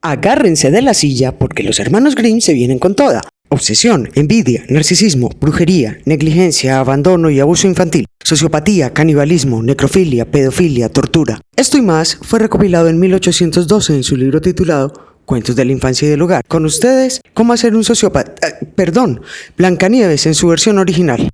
Agárrense de la silla porque los hermanos Grimm se vienen con toda. Obsesión, envidia, narcisismo, brujería, negligencia, abandono y abuso infantil, sociopatía, canibalismo, necrofilia, pedofilia, tortura. Esto y más fue recopilado en 1812 en su libro titulado Cuentos de la infancia y del hogar. Con ustedes, ¿cómo hacer un sociópata? Blancanieves en su versión original.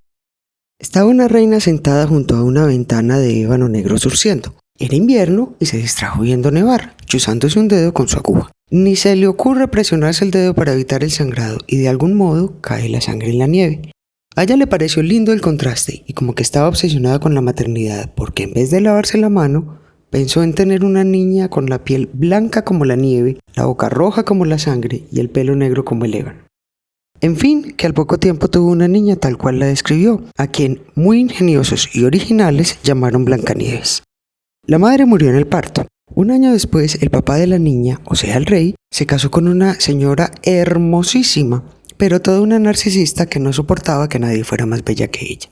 Estaba una reina sentada junto a una ventana de ébano negro surciendo. Era invierno y se distrajo viendo nevar, chuzándose un dedo con su aguja. Ni se le ocurre presionarse el dedo para evitar el sangrado y de algún modo cae la sangre en la nieve. A ella le pareció lindo el contraste y como que estaba obsesionada con la maternidad porque en vez de lavarse la mano, pensó en tener una niña con la piel blanca como la nieve, la boca roja como la sangre y el pelo negro como el ébano. En fin, que al poco tiempo tuvo una niña tal cual la describió, a quien, muy ingeniosos y originales, llamaron Blancanieves. La madre murió en el parto. Un año después, el papá de la niña, o sea el rey, se casó con una señora hermosísima, pero toda una narcisista que no soportaba que nadie fuera más bella que ella.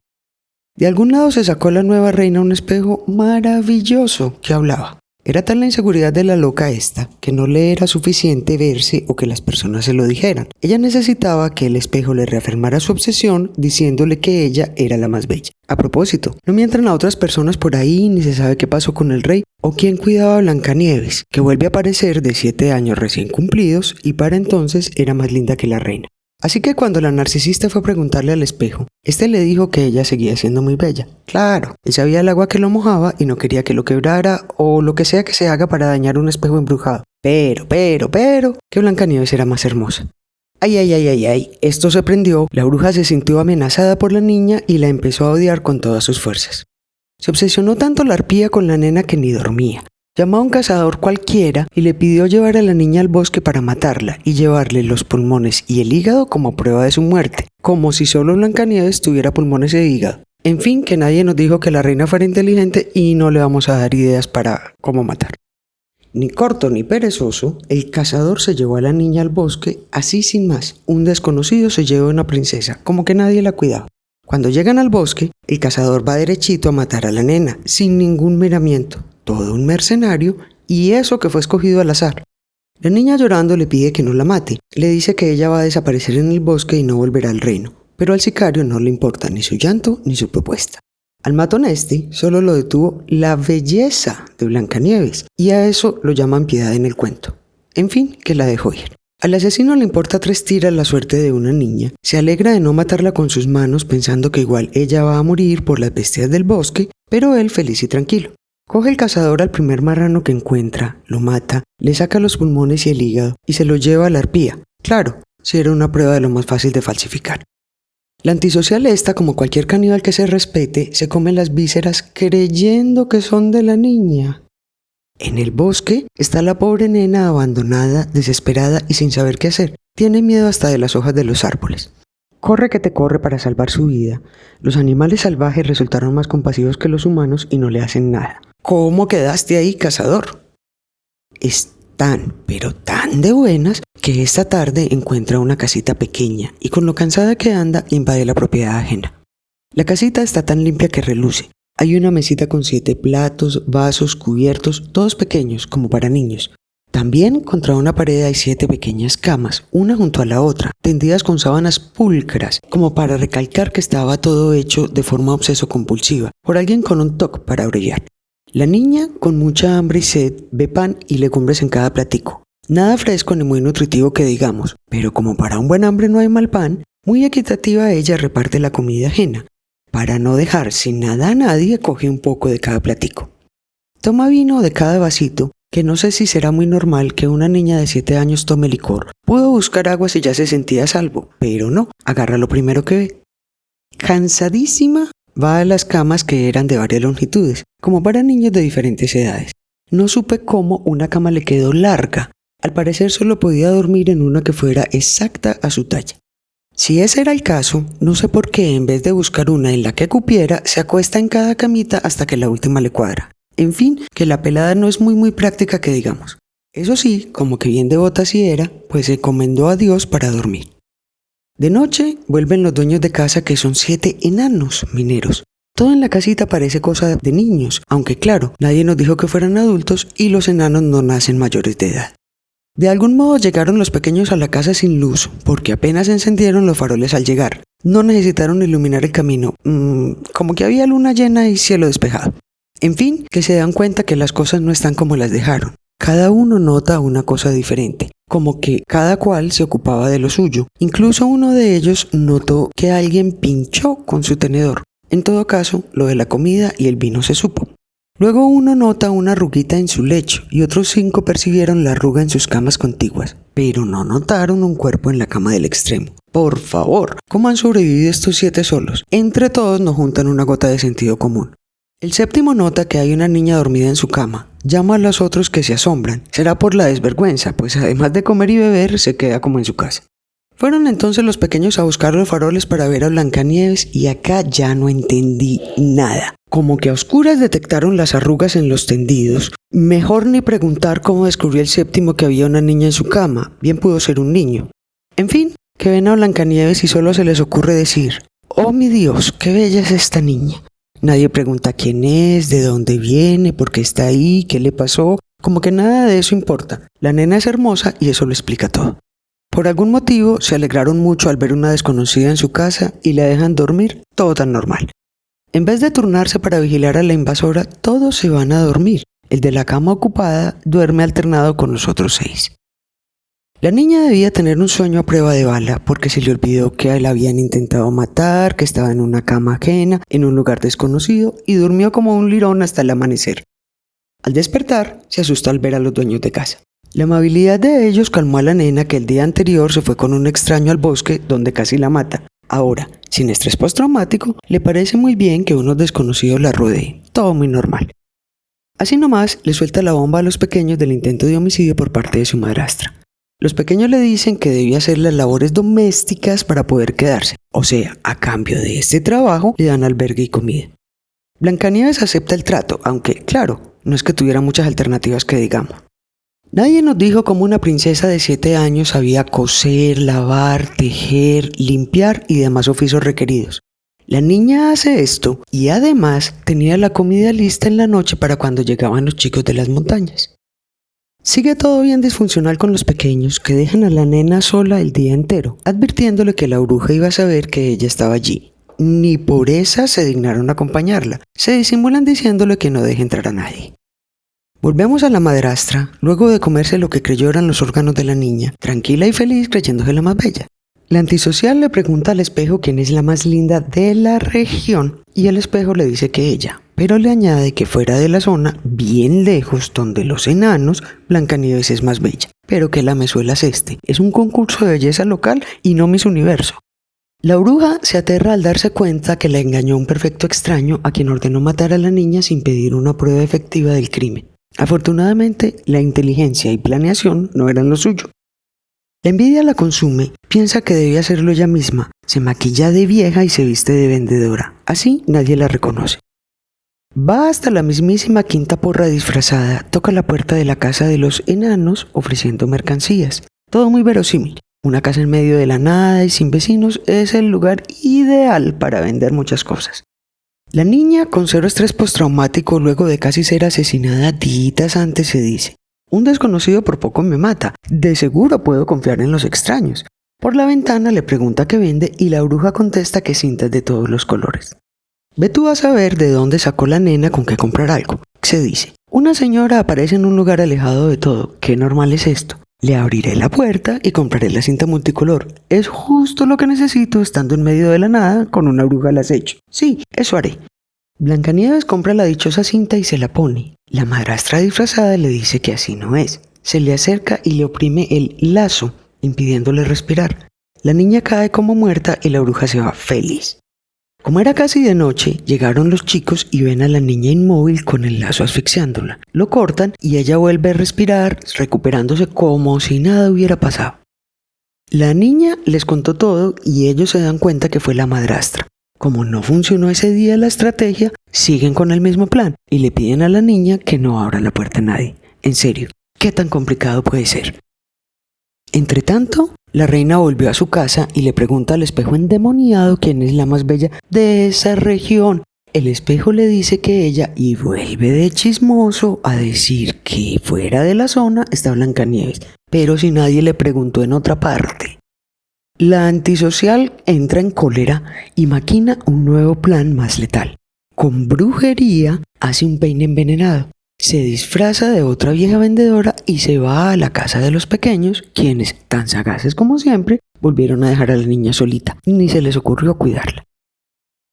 De algún lado se sacó la nueva reina un espejo maravilloso que hablaba. Era tal la inseguridad de la loca esta, que no le era suficiente verse o que las personas se lo dijeran. Ella necesitaba que el espejo le reafirmara su obsesión, diciéndole que ella era la más bella. A propósito, no mientran a otras personas por ahí, ni se sabe qué pasó con el rey, o quién cuidaba a Blancanieves, que vuelve a aparecer de 7 años recién cumplidos, y para entonces era más linda que la reina. Así que cuando la narcisista fue a preguntarle al espejo, este le dijo que ella seguía siendo muy bella. Claro, él sabía el agua que lo mojaba y no quería que lo quebrara o lo que sea que se haga para dañar un espejo embrujado. Pero, que Blancanieves era más hermosa. Ay, esto se prendió, la bruja se sintió amenazada por la niña y la empezó a odiar con todas sus fuerzas. Se obsesionó tanto la arpía con la nena que ni dormía. Llamó a un cazador cualquiera y le pidió llevar a la niña al bosque para matarla y llevarle los pulmones y el hígado como prueba de su muerte, como si solo Blancanieves tuviera pulmones e hígado. En fin, que nadie nos dijo que la reina fuera inteligente y no le vamos a dar ideas para cómo matar. Ni corto ni perezoso, el cazador se llevó a la niña al bosque, así sin más. Un desconocido se llevó a una princesa, como que nadie la cuidaba. Cuando llegan al bosque, el cazador va derechito a matar a la nena, sin ningún miramiento. Todo un mercenario, y eso que fue escogido al azar. La niña llorando le pide que no la mate. Le dice que ella va a desaparecer en el bosque y no volverá al reino. Pero al sicario no le importa ni su llanto ni su propuesta. Al matón este solo lo detuvo la belleza de Blancanieves, y a eso lo llaman piedad en el cuento. En fin, que la dejó ir. Al asesino le importa 3 tiras la suerte de una niña, se alegra de no matarla con sus manos pensando que igual ella va a morir por las bestias del bosque, pero él feliz y tranquilo. Coge el cazador al primer marrano que encuentra, lo mata, le saca los pulmones y el hígado y se lo lleva a la arpía. Claro, si era una prueba de lo más fácil de falsificar. La antisocial esta, como cualquier caníbal que se respete, se come las vísceras creyendo que son de la niña. En el bosque está la pobre nena abandonada, desesperada y sin saber qué hacer. Tiene miedo hasta de las hojas de los árboles. Corre que te corre para salvar su vida. Los animales salvajes resultaron más compasivos que los humanos y no le hacen nada. ¿Cómo quedaste ahí, cazador? Están, pero tan de buenas, que esta tarde encuentra una casita pequeña y con lo cansada que anda, invade la propiedad ajena. La casita está tan limpia que reluce. Hay una mesita con 7 platos, vasos, cubiertos, todos pequeños, como para niños. También contra una pared hay 7 pequeñas camas, una junto a la otra, tendidas con sábanas pulcras, como para recalcar que estaba todo hecho de forma obseso-compulsiva, por alguien con un toque para brillar. La niña, con mucha hambre y sed, ve pan y legumbres en cada platico. Nada fresco ni muy nutritivo que digamos, pero como para un buen hambre no hay mal pan, muy equitativa ella reparte la comida ajena. Para no dejar sin nada a nadie, coge un poco de cada platico. Toma vino de cada vasito, que no sé si será muy normal que una niña de 7 años tome licor. Pudo buscar agua si ya se sentía a salvo, pero no, agarra lo primero que ve. Cansadísima, va a las camas que eran de varias longitudes, como para niños de diferentes edades. No supe cómo una cama le quedó larga. Al parecer solo podía dormir en una que fuera exacta a su talla. Si ese era el caso, no sé por qué en vez de buscar una en la que cupiera, se acuesta en cada camita hasta que la última le cuadra. En fin, que la pelada no es muy práctica que digamos. Eso sí, como que bien devota sí era, pues se encomendó a Dios para dormir. De noche vuelven los dueños de casa, que son 7 enanos mineros. Todo en la casita parece cosa de niños, aunque claro, nadie nos dijo que fueran adultos y los enanos no nacen mayores de edad. De algún modo llegaron los pequeños a la casa sin luz, porque apenas encendieron los faroles al llegar. No necesitaron iluminar el camino, como que había luna llena y cielo despejado. En fin, que se dan cuenta que las cosas no están como las dejaron. Cada uno nota una cosa diferente, como que cada cual se ocupaba de lo suyo. Incluso uno de ellos notó que alguien pinchó con su tenedor. En todo caso, lo de la comida y el vino se supo. Luego uno nota una arruguita en su lecho y otros 5 percibieron la arruga en sus camas contiguas, pero no notaron un cuerpo en la cama del extremo. Por favor, ¿cómo han sobrevivido estos 7 solos? Entre todos no juntan una gota de sentido común. El séptimo nota que hay una niña dormida en su cama. Llama a los otros que se asombran. Será por la desvergüenza, pues además de comer y beber, se queda como en su casa. Fueron entonces los pequeños a buscar los faroles para ver a Blancanieves y acá ya no entendí nada. Como que a oscuras detectaron las arrugas en los tendidos. Mejor ni preguntar cómo descubrió el séptimo que había una niña en su cama. Bien pudo ser un niño. En fin, que ven a Blancanieves y solo se les ocurre decir: «Oh mi Dios, qué bella es esta niña». Nadie pregunta quién es, de dónde viene, por qué está ahí, qué le pasó. Como que nada de eso importa. La nena es hermosa y eso lo explica todo. Por algún motivo se alegraron mucho al ver una desconocida en su casa y la dejan dormir, todo tan normal. En vez de turnarse para vigilar a la invasora, todos se van a dormir. El de la cama ocupada duerme alternado con los otros 6. La niña debía tener un sueño a prueba de bala porque se le olvidó que la habían intentado matar, que estaba en una cama ajena, en un lugar desconocido y durmió como un lirón hasta el amanecer. Al despertar, se asustó al ver a los dueños de casa. La amabilidad de ellos calmó a la nena que el día anterior se fue con un extraño al bosque donde casi la mata. Ahora, sin estrés postraumático, le parece muy bien que unos desconocidos la rodeen. Todo muy normal. Así nomás, le suelta la bomba a los pequeños del intento de homicidio por parte de su madrastra. Los pequeños le dicen que debía hacer las labores domésticas para poder quedarse. O sea, a cambio de este trabajo, le dan albergue y comida. Blancanieves acepta el trato, aunque, claro, no es que tuviera muchas alternativas que digamos. Nadie nos dijo cómo una princesa de 7 años sabía coser, lavar, tejer, limpiar y demás oficios requeridos. La niña hace esto y además tenía la comida lista en la noche para cuando llegaban los chicos de las montañas. Sigue todo bien disfuncional con los pequeños que dejan a la nena sola el día entero, advirtiéndole que la bruja iba a saber que ella estaba allí. Ni por esa se dignaron a acompañarla, se disimulan diciéndole que no deje entrar a nadie. Volvemos a la madrastra, luego de comerse lo que creyó eran los órganos de la niña, tranquila y feliz creyéndose la más bella. La antisocial le pregunta al espejo quién es la más linda de la región y el espejo le dice que ella, pero le añade que fuera de la zona, bien lejos donde los enanos, Blancanieves es más bella, pero que la mezuela es este, es un concurso de belleza local y no Miss Universo. La bruja se aterra al darse cuenta que la engañó un perfecto extraño a quien ordenó matar a la niña sin pedir una prueba efectiva del crimen. Afortunadamente, la inteligencia y planeación no eran lo suyo. La envidia la consume, piensa que debía hacerlo ella misma, se maquilla de vieja y se viste de vendedora, así nadie la reconoce. Va hasta la mismísima Quinta Porra disfrazada, toca la puerta de la casa de los enanos ofreciendo mercancías, todo muy verosímil. Una casa en medio de la nada y sin vecinos es el lugar ideal para vender muchas cosas. La niña, con 0 estrés postraumático luego de casi ser asesinada días antes, se dice: «Un desconocido por poco me mata, de seguro puedo confiar en los extraños». Por la ventana le pregunta qué vende y la bruja contesta que cintas de todos los colores. Ve tú a saber de dónde sacó la nena con qué comprar algo. Se dice: «Una señora aparece en un lugar alejado de todo, ¿qué normal es esto? Le abriré la puerta y compraré la cinta multicolor. Es justo lo que necesito estando en medio de la nada con una bruja al acecho. Sí, eso haré». Blancanieves compra la dichosa cinta y se la pone. La madrastra disfrazada le dice que así no es. Se le acerca y le oprime el lazo, impidiéndole respirar. La niña cae como muerta y la bruja se va feliz. Como era casi de noche, llegaron los chicos y ven a la niña inmóvil con el lazo asfixiándola. Lo cortan y ella vuelve a respirar, recuperándose como si nada hubiera pasado. La niña les contó todo y ellos se dan cuenta que fue la madrastra. Como no funcionó ese día la estrategia, siguen con el mismo plan y le piden a la niña que no abra la puerta a nadie. En serio, ¿qué tan complicado puede ser? Entretanto, la reina volvió a su casa y le pregunta al espejo endemoniado quién es la más bella de esa región. El espejo le dice que ella y vuelve de chismoso a decir que fuera de la zona está Blancanieves, pero si nadie le preguntó en otra parte. La antisocial entra en cólera y maquina un nuevo plan más letal. Con brujería hace un peine envenenado, se disfraza de otra vieja vendedora y se va a la casa de los pequeños, quienes, tan sagaces como siempre, volvieron a dejar a la niña solita, ni se les ocurrió cuidarla.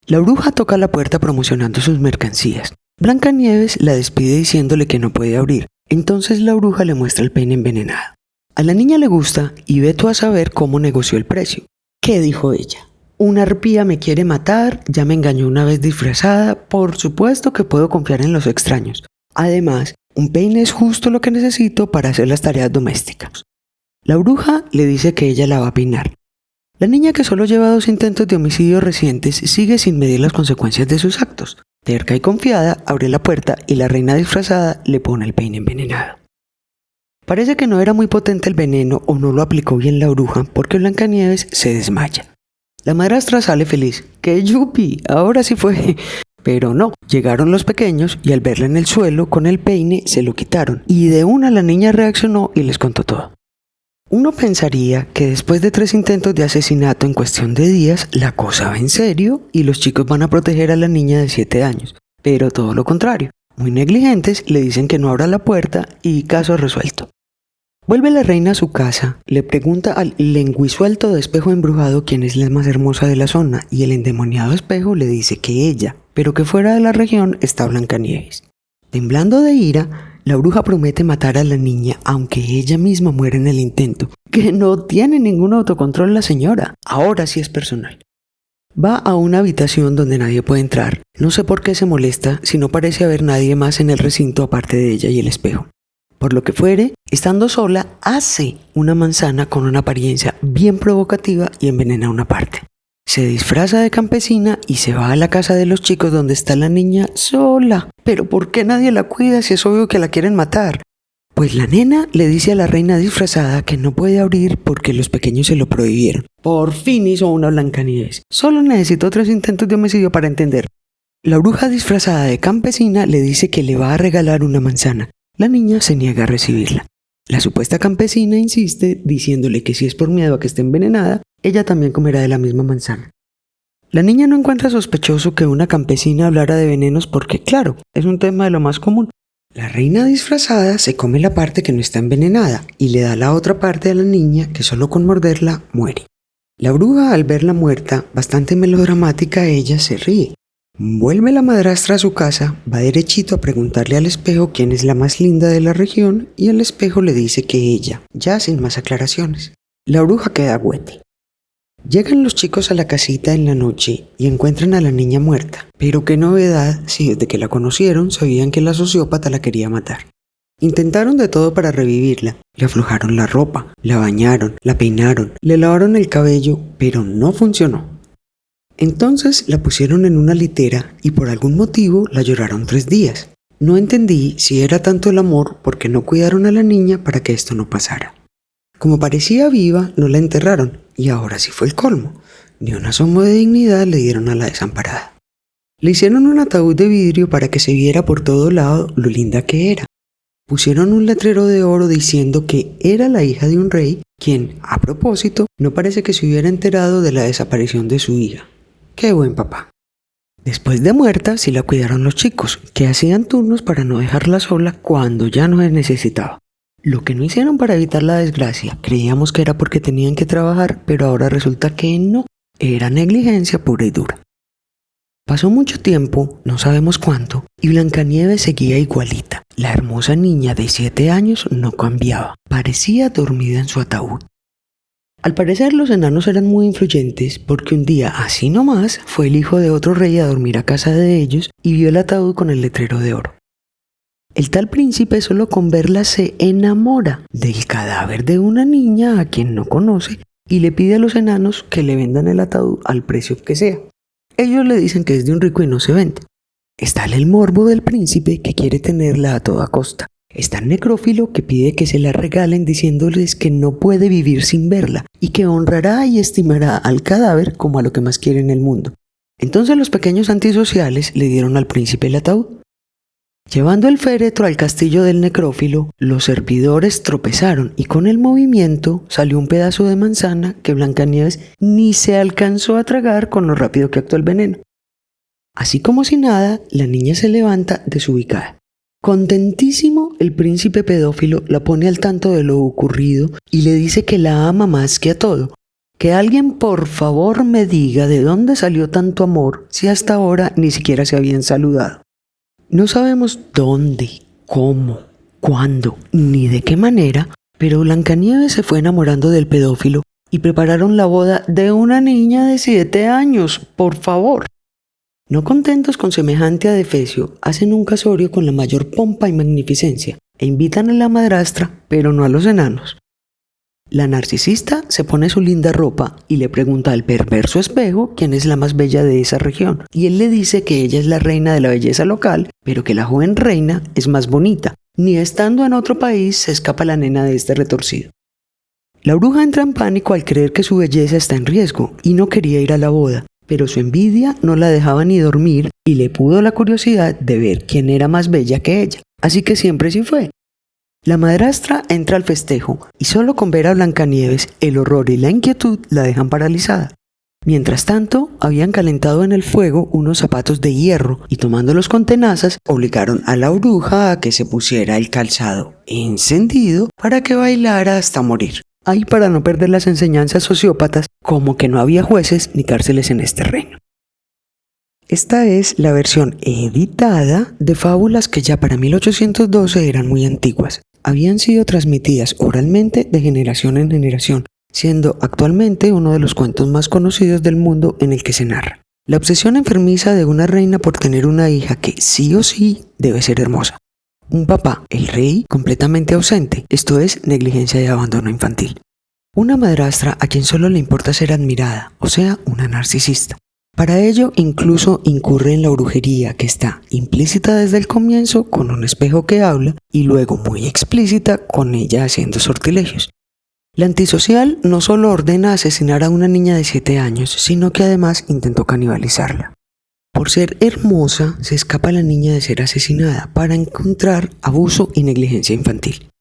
La bruja toca la puerta promocionando sus mercancías. Blancanieves la despide diciéndole que no puede abrir, entonces la bruja le muestra el peine envenenado. A la niña le gusta y ve tú a saber cómo negoció el precio. ¿Qué dijo ella? Una arpía me quiere matar, ya me engañó una vez disfrazada, por supuesto que puedo confiar en los extraños. Además, un peine es justo lo que necesito para hacer las tareas domésticas. La bruja le dice que ella la va a peinar. La niña, que solo lleva 2 intentos de homicidio recientes, sigue sin medir las consecuencias de sus actos. Terca y confiada, abre la puerta y la reina disfrazada le pone el peine envenenado. Parece que no era muy potente el veneno o no lo aplicó bien la bruja, porque Blancanieves se desmaya. La madrastra sale feliz. ¡Qué yupi! Ahora sí fue. Pero no, llegaron los pequeños y al verla en el suelo con el peine se lo quitaron. Y de una la niña reaccionó y les contó todo. Uno pensaría que después de 3 intentos de asesinato en cuestión de días, la cosa va en serio y los chicos van a proteger a la niña de 7 años. Pero todo lo contrario. Muy negligentes, le dicen que no abra la puerta y caso resuelto. Vuelve la reina a su casa, le pregunta al lenguisuelto de espejo embrujado quién es la más hermosa de la zona y el endemoniado espejo le dice que ella, pero que fuera de la región está Blancanieves. Temblando de ira, la bruja promete matar a la niña aunque ella misma muera en el intento. Que no tiene ningún autocontrol la señora, ahora sí es personal. Va a una habitación donde nadie puede entrar, no sé por qué se molesta si no parece haber nadie más en el recinto aparte de ella y el espejo. Por lo que fuere, estando sola, hace una manzana con una apariencia bien provocativa y envenena una parte. Se disfraza de campesina y se va a la casa de los chicos donde está la niña sola. ¿Pero por qué nadie la cuida si es obvio que la quieren matar? Pues la nena le dice a la reina disfrazada que no puede abrir porque los pequeños se lo prohibieron. Por fin hizo una Blancanieves. Solo necesitó 3 intentos de homicidio para entender. La bruja disfrazada de campesina le dice que le va a regalar una manzana. La niña se niega a recibirla. La supuesta campesina insiste diciéndole que si es por miedo a que esté envenenada, ella también comerá de la misma manzana. La niña no encuentra sospechoso que una campesina hablara de venenos porque, claro, es un tema de lo más común. La reina disfrazada se come la parte que no está envenenada y le da la otra parte a la niña que solo con morderla muere. La bruja, al verla muerta, bastante melodramática, ella se ríe. Vuelve la madrastra a su casa, va derechito a preguntarle al espejo quién es la más linda de la región y el espejo le dice que ella, ya sin más aclaraciones. La bruja queda güete. Llegan los chicos a la casita en la noche y encuentran a la niña muerta, pero qué novedad si desde que la conocieron sabían que la sociópata la quería matar. Intentaron de todo para revivirla, le aflojaron la ropa, la bañaron, la peinaron, le lavaron el cabello, pero no funcionó. Entonces la pusieron en una litera y por algún motivo la lloraron 3 días. No entendí si era tanto el amor porque no cuidaron a la niña para que esto no pasara. Como parecía viva, no la enterraron y ahora sí fue el colmo. Ni un asomo de dignidad le dieron a la desamparada. Le hicieron un ataúd de vidrio para que se viera por todo lado lo linda que era. Pusieron un letrero de oro diciendo que era la hija de un rey, quien, a propósito, no parece que se hubiera enterado de la desaparición de su hija. ¡Qué buen papá! Después de muerta, sí la cuidaron los chicos, que hacían turnos para no dejarla sola cuando ya no se necesitaba. Lo que no hicieron para evitar la desgracia, creíamos que era porque tenían que trabajar, pero ahora resulta que no, era negligencia pura y dura. Pasó mucho tiempo, no sabemos cuánto, y Blancanieves seguía igualita. La hermosa niña de 7 años no cambiaba, parecía dormida en su ataúd. Al parecer los enanos eran muy influyentes porque un día, así nomás, fue el hijo de otro rey a dormir a casa de ellos y vio el ataúd con el letrero de oro. El tal príncipe solo con verla se enamora del cadáver de una niña a quien no conoce y le pide a los enanos que le vendan el ataúd al precio que sea. Ellos le dicen que es de un rico y no se vende. Está el morbo del príncipe que quiere tenerla a toda costa. Está el necrófilo que pide que se la regalen diciéndoles que no puede vivir sin verla y que honrará y estimará al cadáver como a lo que más quiere en el mundo. Entonces los pequeños antisociales le dieron al príncipe el ataúd. Llevando el féretro al castillo del necrófilo, los servidores tropezaron y con el movimiento salió un pedazo de manzana que Blancanieves ni se alcanzó a tragar con lo rápido que actuó el veneno. Así como si nada, la niña se levanta desubicada. Contentísimo, el príncipe pedófilo la pone al tanto de lo ocurrido y le dice que la ama más que a todo. Que alguien por favor me diga de dónde salió tanto amor si hasta ahora ni siquiera se habían saludado. No sabemos dónde, cómo, cuándo, ni de qué manera, pero Blancanieves se fue enamorando del pedófilo y prepararon la boda de una niña de 7 años, por favor. No contentos con semejante adefesio, hacen un casorio con la mayor pompa y magnificencia e invitan a la madrastra, pero no a los enanos. La narcisista se pone su linda ropa y le pregunta al perverso espejo quién es la más bella de esa región, y él le dice que ella es la reina de la belleza local, pero que la joven reina es más bonita. Ni estando en otro país se escapa la nena de este retorcido. La bruja entra en pánico al creer que su belleza está en riesgo y no quería ir a la boda, pero su envidia no la dejaba ni dormir y le pudo la curiosidad de ver quién era más bella que ella, así que siempre sí fue. La madrastra entra al festejo y solo con ver a Blancanieves, el horror y la inquietud la dejan paralizada. Mientras tanto, habían calentado en el fuego unos zapatos de hierro y tomándolos con tenazas, obligaron a la bruja a que se pusiera el calzado encendido para que bailara hasta morir. Ahí para no perder las enseñanzas sociópatas, como que no había jueces ni cárceles en este reino. Esta es la versión editada de fábulas que ya para 1812 eran muy antiguas. Habían sido transmitidas oralmente de generación en generación, siendo actualmente uno de los cuentos más conocidos del mundo en el que se narra. La obsesión enfermiza de una reina por tener una hija que sí o sí debe ser hermosa. Un papá, el rey, completamente ausente, esto es negligencia y abandono infantil. Una madrastra a quien solo le importa ser admirada, o sea, una narcisista. Para ello incluso incurre en la brujería que está implícita desde el comienzo con un espejo que habla y luego muy explícita con ella haciendo sortilegios. La antisocial no solo ordena asesinar a una niña de 7 años, sino que además intentó canibalizarla. Por ser hermosa, se escapa la niña de ser asesinada para encontrar abuso y negligencia infantil.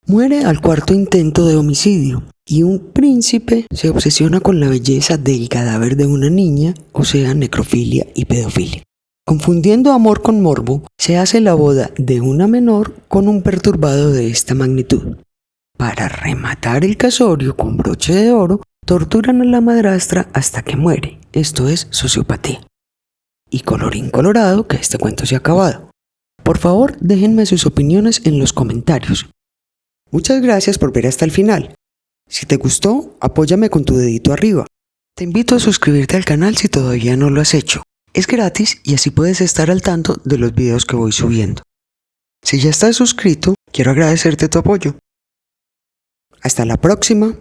Muere al 4.º intento de homicidio y un príncipe se obsesiona con la belleza del cadáver de una niña, o sea, necrofilia y pedofilia. Confundiendo amor con morbo, se hace la boda de una menor con un perturbado de esta magnitud. Para rematar el casorio con broche de oro, torturan a la madrastra hasta que muere, esto es sociopatía. Y colorín colorado que este cuento se ha acabado. Por favor, déjenme sus opiniones en los comentarios. Muchas gracias por ver hasta el final. Si te gustó, apóyame con tu dedito arriba. Te invito a suscribirte al canal si todavía no lo has hecho. Es gratis y así puedes estar al tanto de los videos que voy subiendo. Si ya estás suscrito, quiero agradecerte tu apoyo. Hasta la próxima.